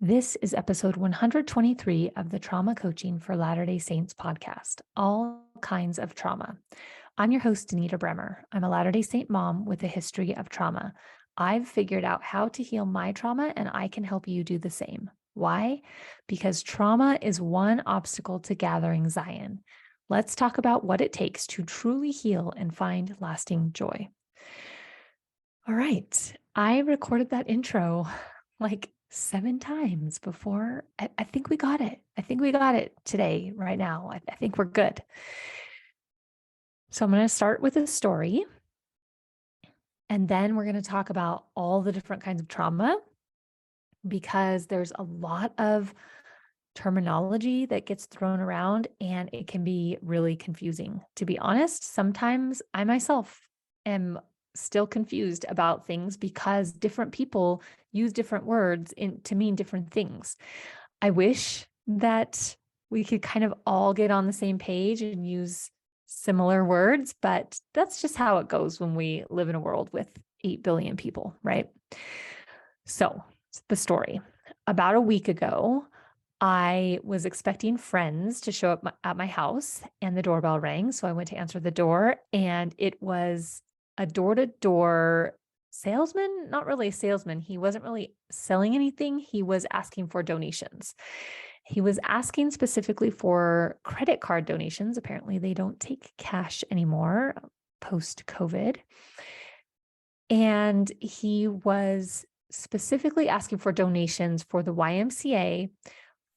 This is episode 123 of the Trauma Coaching for Latter-day Saints podcast, All Kinds of Trauma. I'm your host, Anita Bremer. I'm a Latter-day Saint mom with a history of trauma. I've figured out how to heal my trauma, and I can help you do the same. Why? Because trauma is one obstacle to gathering Zion. Let's talk about what it takes to truly heal and find lasting joy. All right. I recorded that intro like 7 times before. I think we got it. I think we got it today, right now. I think we're good. So I'm going to start with a story. And then we're going to talk about all the different kinds of trauma because there's a lot of terminology that gets thrown around and it can be really confusing. To be honest, sometimes I myself am still confused about things because different people use different words to mean different things. I wish that we could kind of all get on the same page and use similar words, but that's just how it goes when we live in a world with 8 billion people, right? So the story. About a week ago, I was expecting friends to show up at my house and the doorbell rang. So I went to answer the door and it was a door-to-door salesman, not really a salesman. He wasn't really selling anything. He was asking for donations. He was asking specifically for credit card donations. Apparently they don't take cash anymore post-COVID. And he was specifically asking for donations for the YMCA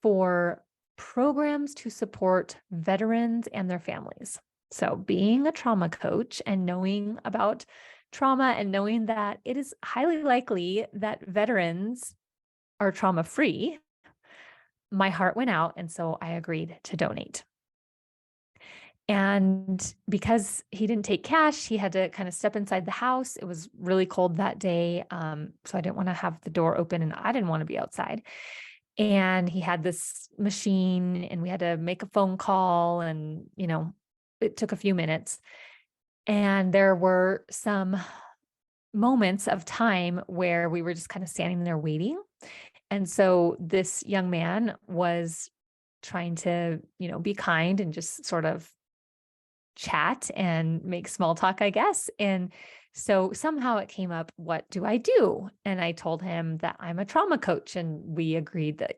for programs to support veterans and their families. So being a trauma coach and knowing about trauma and knowing that it is highly likely that veterans are trauma-free, my heart went out, and so I agreed to donate. And because he didn't take cash, he had to kind of step inside the house. It was really cold that day, so I didn't want to have the door open, and I didn't want to be outside. And he had this machine and we had to make a phone call and, it took a few minutes. And there were some moments of time where we were just kind of standing there waiting. And so this young man was trying to, be kind and just sort of chat and make small talk, I guess. And so somehow it came up, what do I do? And I told him that I'm a trauma coach. And we agreed that,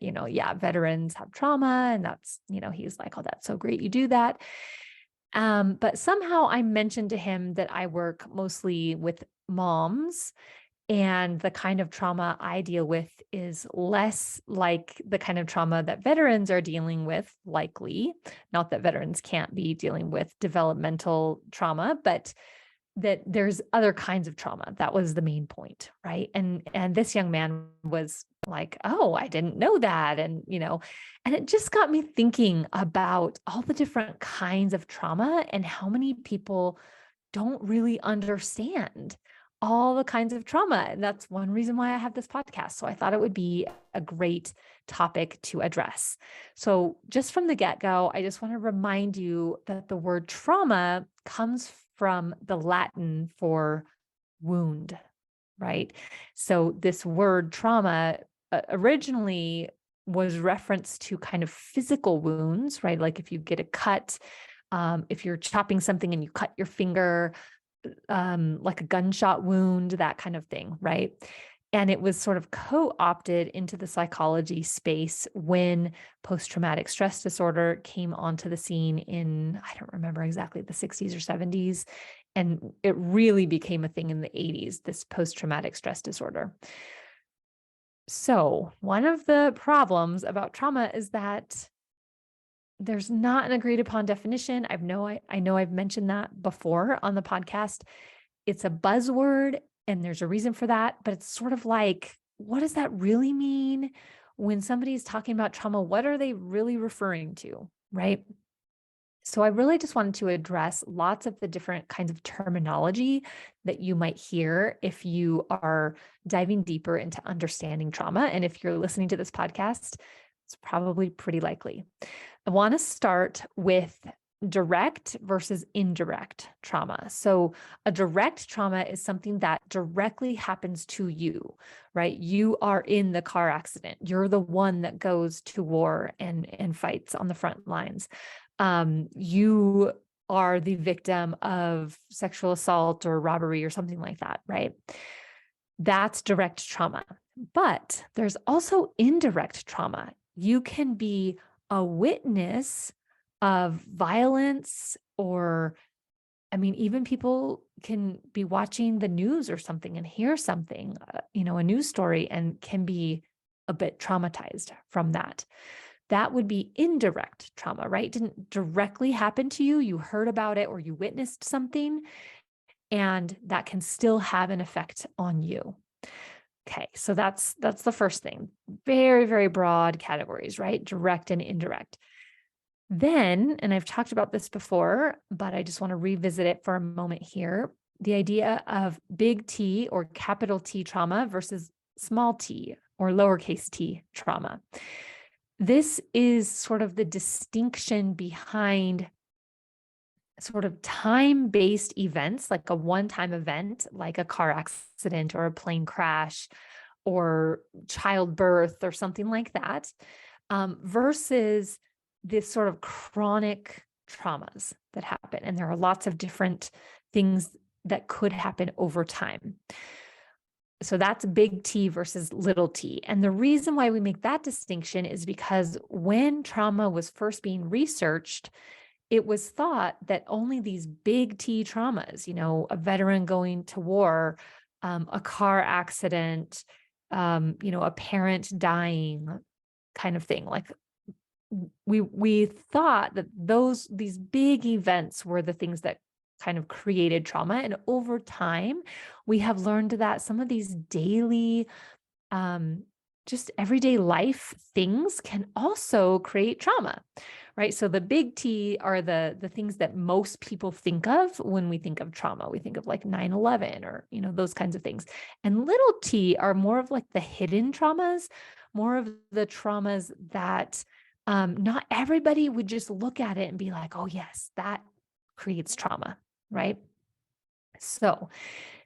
veterans have trauma. And that's, he's like, oh, that's so great. You do that. But somehow I mentioned to him that I work mostly with moms. And the kind of trauma I deal with is less like the kind of trauma that veterans are dealing with, likely. Not that veterans can't be dealing with developmental trauma, but that there's other kinds of trauma. That was the main point, right? And this young man was like, oh, I didn't know that. And, and it just got me thinking about all the different kinds of trauma and how many people don't really understand all the kinds of trauma. And that's one reason why I have this podcast. So I thought it would be a great topic to address. So just from the get-go, I just want to remind you that the word trauma comes from the Latin for wound, right? So this word trauma originally was referenced to kind of physical wounds, right? Like if you get a cut, if you're chopping something and you cut your finger, like a gunshot wound, that kind of thing, right? And it was sort of co-opted into the psychology space when post-traumatic stress disorder came onto the scene in, I don't remember exactly, the 60s or 70s. And it really became a thing in the 80s, this post-traumatic stress disorder. So one of the problems about trauma is that there's not an agreed upon definition. I know I've mentioned that before on the podcast. It's a buzzword and there's a reason for that, but it's sort of like, what does that really mean? When somebody's talking about trauma, what are they really referring to, right? So I really just wanted to address lots of the different kinds of terminology that you might hear if you are diving deeper into understanding trauma. And if you're listening to this podcast, it's probably pretty likely. I want to start with direct versus indirect trauma. So a direct trauma is something that directly happens to you, right? You are in the car accident. You're the one that goes to war and fights on the front lines. You are the victim of sexual assault or robbery or something like that, right? That's direct trauma. But there's also indirect trauma. You can be a witness of violence, or, I mean, even people can be watching the news or something and hear something, a news story, and can be a bit traumatized from that. That would be indirect trauma, right? It didn't directly happen to you. You heard about it or you witnessed something, and that can still have an effect on you. Okay, so that's the first thing. Very, very broad categories, right? Direct and indirect. Then, and I've talked about this before, but I just want to revisit it for a moment here, the idea of big T or capital T trauma versus small t or lowercase t trauma. This is sort of the distinction behind sort of time-based events, like a one-time event, like a car accident or a plane crash or childbirth or something like that, versus this sort of chronic traumas that happen. And there are lots of different things that could happen over time. So that's big T versus little t. And the reason why we make that distinction is because when trauma was first being researched, it was thought that only these big T traumas, a veteran going to war, a car accident, a parent dying kind of thing. Like we thought that these big events were the things that kind of created trauma. And over time, we have learned that some of these daily, just everyday life things can also create trauma, right? So the big T are the things that most people think of when we think of trauma. We think of like 9/11 or, those kinds of things. And little t are more of like the hidden traumas, more of the traumas that not everybody would just look at it and be like, oh yes, that creates trauma, right? So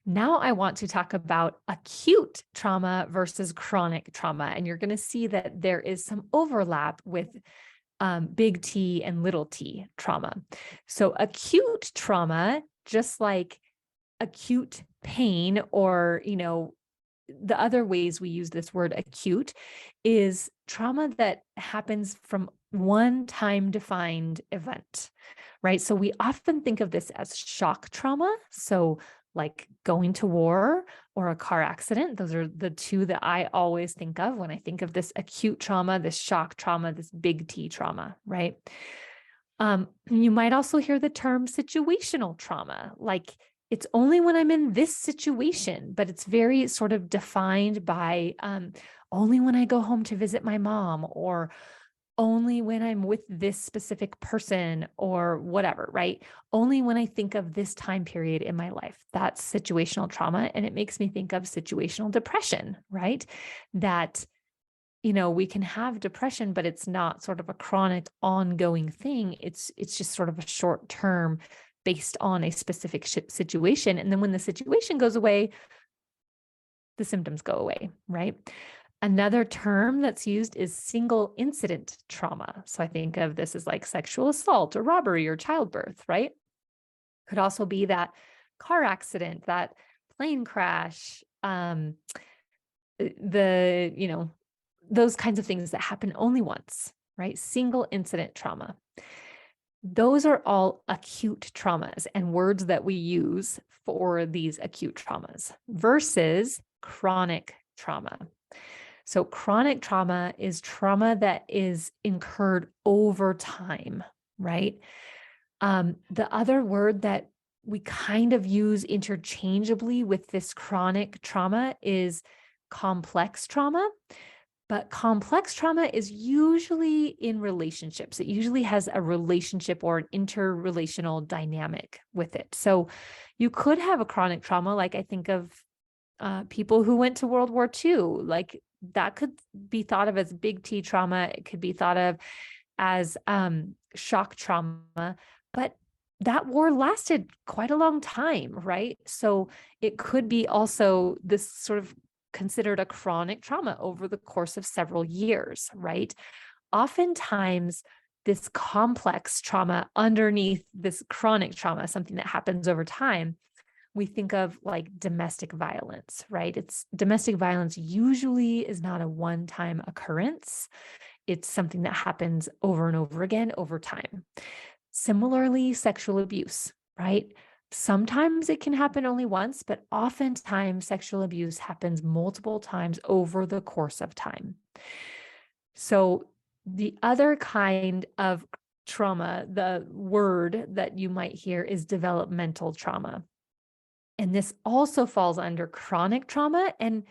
now I want to talk about acute trauma versus chronic trauma. And you're going to see that there is some overlap with big T and little t trauma. So acute trauma, just like acute pain, or, the other ways we use this word acute, is trauma that happens from one time defined event, right? So we often think of this as shock trauma. So like going to war or a car accident, those are the two that I always think of when I think of this acute trauma, this shock trauma, this big T trauma, right? You might also hear the term situational trauma, like it's only when I'm in this situation, but it's very sort of defined by only when I go home to visit my mom, or only when I'm with this specific person, or whatever, right? Only when I think of this time period in my life. That's situational trauma. And it makes me think of situational depression, right? That, we can have depression, but it's not sort of a chronic ongoing thing. It's just sort of a short term based on a specific situation. And then when the situation goes away, the symptoms go away, right? Another term that's used is single incident trauma. So I think of this as like sexual assault or robbery or childbirth, right? Could also be that car accident, that plane crash, those kinds of things that happen only once, right? Single incident trauma. Those are all acute traumas and words that we use for these acute traumas versus chronic trauma. So chronic trauma is trauma that is incurred over time, right? The other word that we kind of use interchangeably with this chronic trauma is complex trauma. But complex trauma is usually in relationships. It usually has a relationship or an interrelational dynamic with it. So you could have a chronic trauma, like I think of people who went to World War II, like that could be thought of as big T trauma. It could be thought of as shock trauma. But that war lasted quite a long time, right? So it could be also this sort of considered a chronic trauma over the course of several years, right? Oftentimes, this complex trauma underneath this chronic trauma, something that happens over time, we think of like domestic violence, right? It's domestic violence usually is not a one-time occurrence. It's something that happens over and over again over time. Similarly, sexual abuse, right? Sometimes it can happen only once, but oftentimes sexual abuse happens multiple times over the course of time. So the other kind of trauma, the word that you might hear is developmental trauma. And this also falls under chronic trauma. And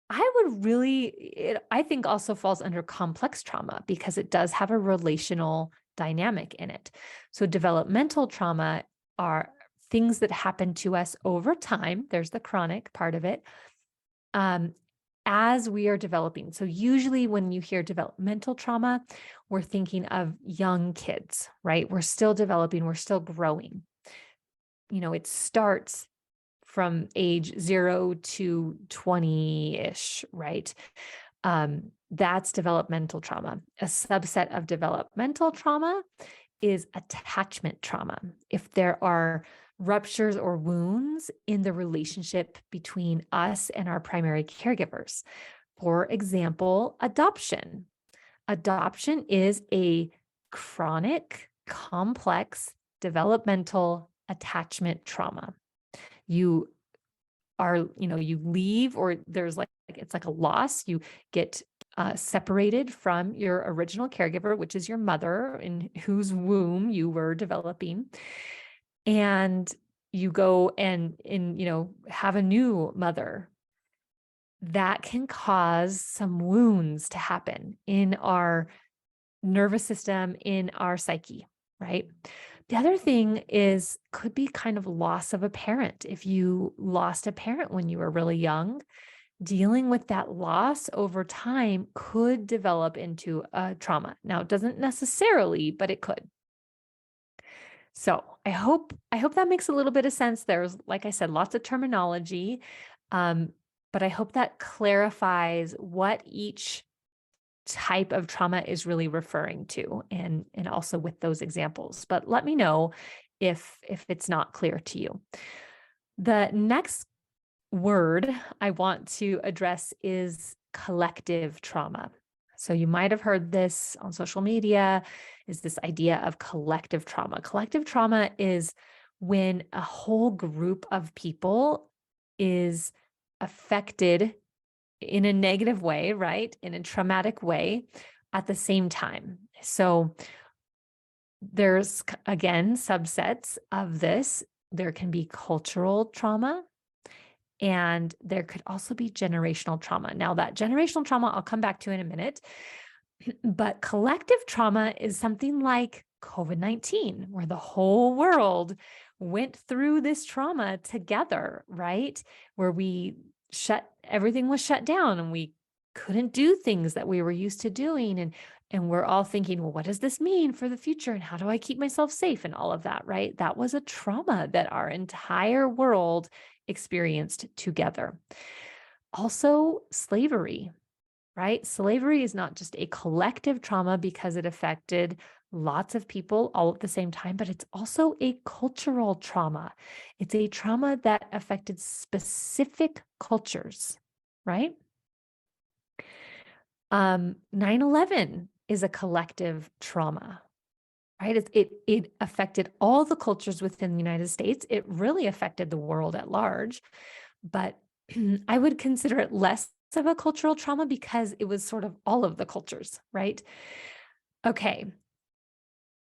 I think also falls under complex trauma because it does have a relational dynamic in it. So developmental trauma are things that happen to us over time. There's the chronic part of it. As we are developing. So usually when you hear developmental trauma, we're thinking of young kids, right? We're still developing, we're still growing. It starts from age 0 to 20-ish, right? That's developmental trauma. A subset of developmental trauma is attachment trauma. If there are ruptures or wounds in the relationship between us and our primary caregivers. For example, adoption. Adoption is a chronic, complex, developmental attachment trauma. You you leave, or there's it's like a loss. You get separated from your original caregiver, which is your mother, in whose womb you were developing. And you go and have a new mother. That can cause some wounds to happen in our nervous system, in our psyche, right? The other thing could be kind of loss of a parent. If you lost a parent when you were really young, dealing with that loss over time could develop into a trauma. Now, it doesn't necessarily, but it could. So I hope that makes a little bit of sense. There's, like I said, lots of terminology, but I hope that clarifies what each type of trauma is really referring to, and also with those examples. But let me know if it's not clear to you. The next word I want to address is collective trauma. So you might have heard this on social media, is this idea of collective trauma. Collective trauma is when a whole group of people is affected in a negative way, right? In a traumatic way at the same time. So there's, again, subsets of this. There can be cultural trauma, and there could also be generational trauma. Now, that generational trauma, I'll come back to in a minute, but collective trauma is something like COVID-19, where the whole world went through this trauma together, right? Where everything was shut down and we couldn't do things that we were used to doing. And we're all thinking, well, what does this mean for the future? And how do I keep myself safe and all of that, right? That was a trauma that our entire world experienced together. Also, slavery, right? Slavery is not just a collective trauma because it affected lots of people all at the same time, but it's also a cultural trauma. It's a trauma that affected specific cultures, right? 9/11 is a collective trauma, right? It affected all the cultures within the United States. It really affected the world at large, but I would consider it less of a cultural trauma because it was sort of all of the cultures, right? Okay.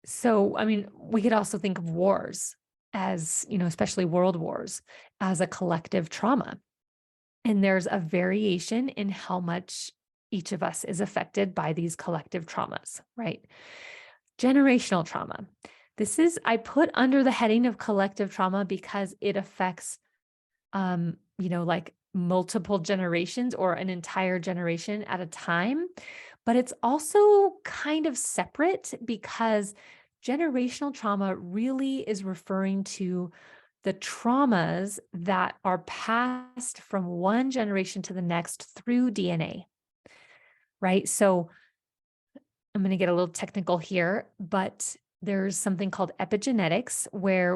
So, I mean, we could also think of wars as, especially world wars, as a collective trauma. And there's a variation in how much each of us is affected by these collective traumas, right? Generational trauma. I put under the heading of collective trauma because it affects, like multiple generations or an entire generation at a time. But it's also kind of separate because generational trauma really is referring to the traumas that are passed from one generation to the next through DNA, right? So I'm going to get a little technical here, but there's something called epigenetics where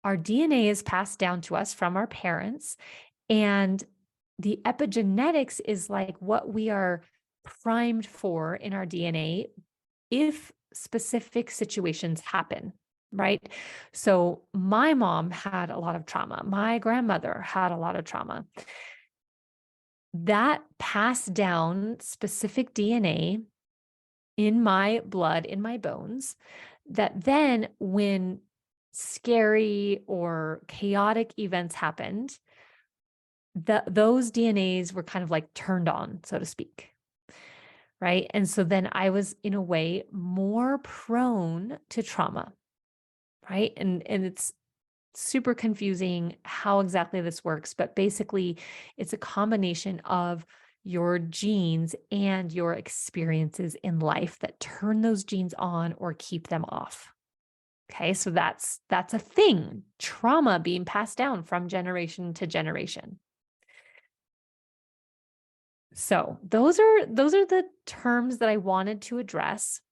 our DNA is passed down to us from our parents, and the epigenetics is like what we are primed for in our DNA if specific situations happen, right? So my mom had a lot of trauma. My grandmother had a lot of trauma. That passed down specific DNA in my blood, in my bones, that then when scary or chaotic events happened, those DNAs were kind of like turned on, so to speak. Right. And so then I was in a way more prone to trauma. Right. And it's super confusing how exactly this works, but basically it's a combination of your genes and your experiences in life that turn those genes on or keep them off. Okay, so that's a thing, trauma being passed down from generation to generation. So those are the terms that I wanted to address.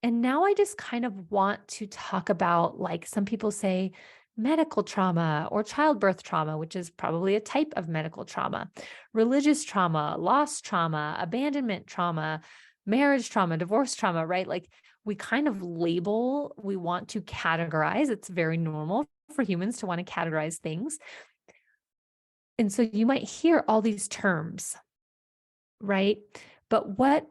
And now I just kind of want to talk about, like, some people say medical trauma or childbirth trauma, which is probably a type of medical trauma, religious trauma, loss trauma, abandonment trauma, marriage trauma, divorce trauma, right? Like, we kind of label, we want to categorize. It's very normal for humans to want to categorize things. And so you might hear all these terms, right? But what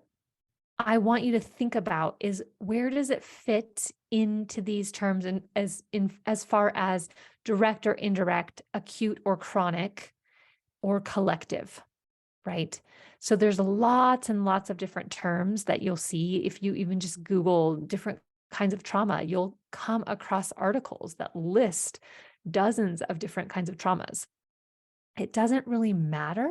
I want you to think about is, where does it fit into these terms, and as far as direct or indirect, acute or chronic, or collective, right? So there's lots and lots of different terms that you'll see if you even just Google different kinds of trauma. You'll come across articles that list dozens of different kinds of traumas. It doesn't really matter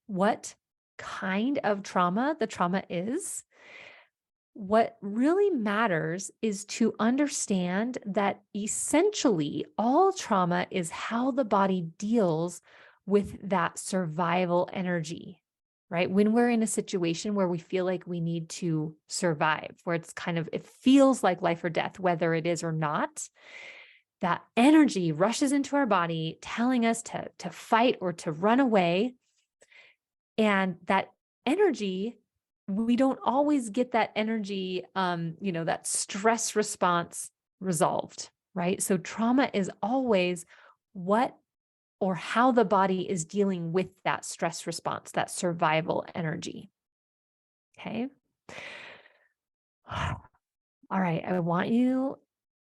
what kind of trauma the trauma is. What really matters is to understand that essentially all trauma is how the body deals with that survival energy, right? When we're in a situation where we feel like we need to survive, where it feels like life or death, whether it is or not, that energy rushes into our body telling us to fight or to run away. And that energy, we don't always get that energy, that stress response resolved, right? So trauma is always what or how the body is dealing with that stress response, that survival energy. Okay. All right. I want you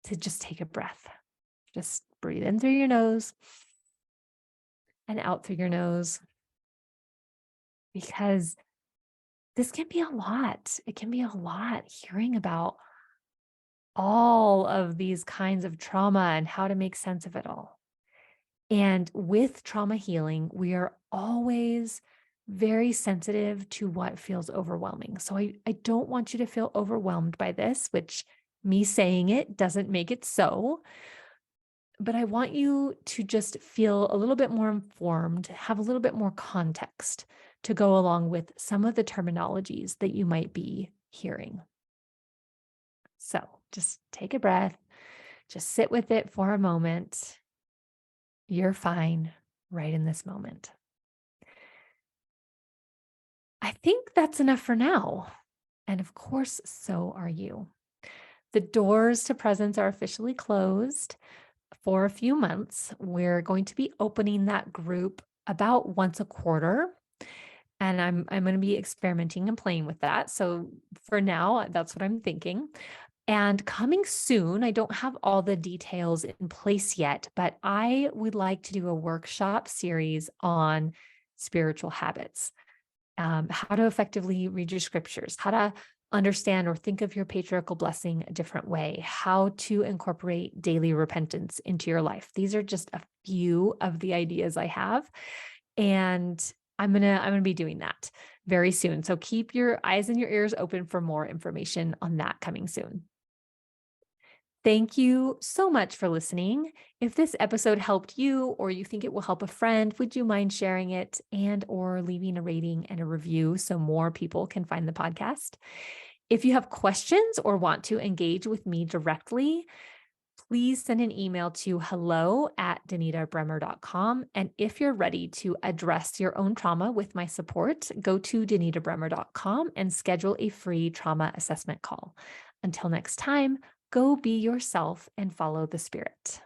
to just take a breath. Just breathe in through your nose and out through your nose, because this can be a lot. It can be a lot hearing about all of these kinds of trauma and how to make sense of it all. And with trauma healing, we are always very sensitive to what feels overwhelming. So I don't want you to feel overwhelmed by this, which me saying it doesn't make it so. But I want you to just feel a little bit more informed, have a little bit more context to go along with some of the terminologies that you might be hearing. So just take a breath, just sit with it for a moment. You're fine right in this moment. I think that's enough for now. And of course, so are you. The doors to presence are officially closed for a few months. We're going to be opening that group about once a quarter. And I'm going to be experimenting and playing with that. So for now, that's what I'm thinking. And coming soon, I don't have all the details in place yet, but I would like to do a workshop series on spiritual habits, how to effectively read your scriptures, how to understand or think of your patriarchal blessing a different way, how to incorporate daily repentance into your life. These are just a few of the ideas I have. And I'm gonna be doing that very soon. So keep your eyes and your ears open for more information on that coming soon. Thank you so much for listening. If this episode helped you or you think it will help a friend, would you mind sharing it and or leaving a rating and a review so more people can find the podcast? If you have questions or want to engage with me directly, please send an email to hello@danitabremmer.com. And if you're ready to address your own trauma with my support, go to danitabremmer.com and schedule a free trauma assessment call. Until next time, go be yourself and follow the spirit.